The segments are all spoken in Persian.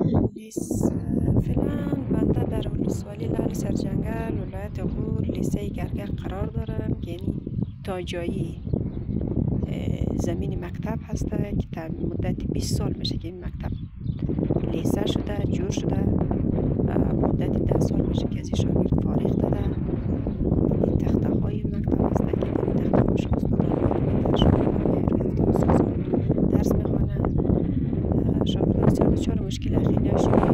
لیس فعلا بنده در ولسوالی لال سرجنگل ولایت غور لیسه گرگه قرار دارم، یعنی تاجایی زمین مکتب هسته که تا مدت 20 سال میشه که این مکتب لیسه شده جور شده. مدت 10 سال میشه که از این شاگرد فارغ داده. این تخته های مکتب هسته که این تخته هاش استادان شاگردان سازان درس میخوانه. شاگردان بسیار دچار مشکل خیلی شده،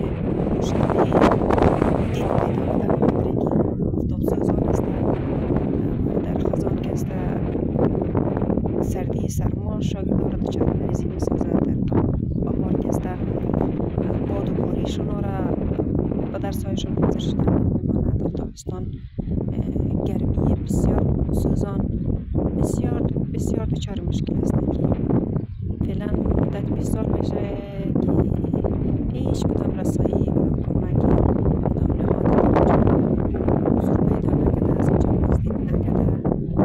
مشکلی دید پیدا کرده بخاطر اینکه آفتاب سازان است. در خزان که است سردی سرما شاگردان را دچار مریضی میسازه. در بهار که است باد و بارش اونا را به درسهایشان حاضر شدن نمیماند. در تابستان گرمی بسیار سوزان بسیار بسیار دچار مشکل است که فعلا مدت 20 سال میشه که هیچ کدام رسایی کدام کمکی کدام نهاد حضور پیدا نکرده، از اینجا بازدید نکرده. مردم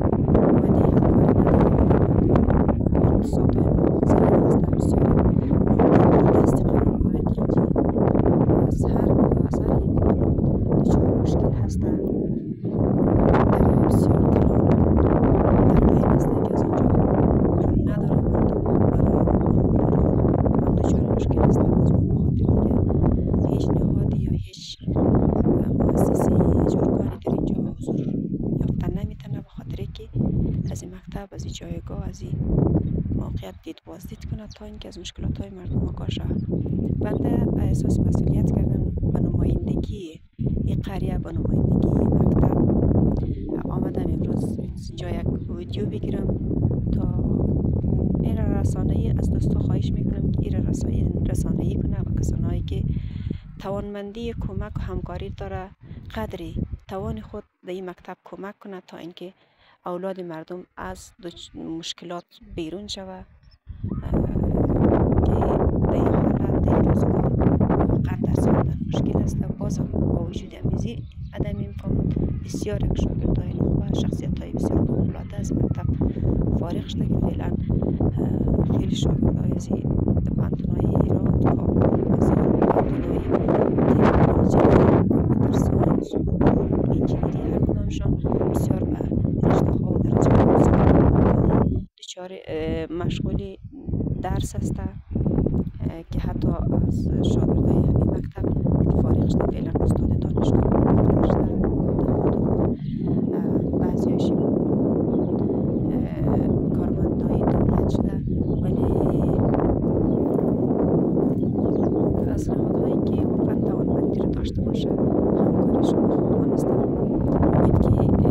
اومده همکاری نداره. اقتصادهای مردم ضعیف است، بسیار دستی قرار گرفته که از هر نگاه از هر امکان دچار مشکل هست. درهای بسیار کلان در بین است که از اینجا پول نداره مردم برای دچار مشکل است. باز به بخاطر دیگه هیچ نهادی یا هیچ مؤسسه جورکاری در اینجا حضور یافتن نمیتونه، بخاطر که از این مکتب از این جایگاه از این موقعیت دید بازدید کنه تا اینکه از مشکلات های مردم آگاه شود. بنده احساس مسئولیت کردم به نمایندگی این قریه، به نمایندگی این مکتب آمدم امروز اینجا یک ویدیو بگیرم تا این رسانه‌ای از دوستا خواهش میکنم که این رسانه‌ای کنه و کسانهایی که توانمندی کمک و همکاری داره قدری توان خود به این مکتب کمک کنه تا اینکه اولاد مردم از مشکلات بیرون شوه که در این حالت در این روزگار واقعا درس خواندن مشکل است. باز هم با وجود امیزی عدم امکانات بسیار یک شاگردای نخبه شخصیت های بسیار فوق‌العاده از مکتب فارغ شده که فعلا خیلی شاگردای از پانتونای ایران کابل مزار پانتونای کامپیوتر ساینس انجینری هر کدامشان بسیار به رشته ها و درجه ها دچار مشغول درس است که حتی از شاگردای همین مکتب فارغ شده فعلا استاد دانشگاه قرار شده. بعضی‌هاش کارمندای دولت شده، ولی از نهادهایی که واقعا توانمندی رو داشته باشه همکاریشون خوب دانستم. امید که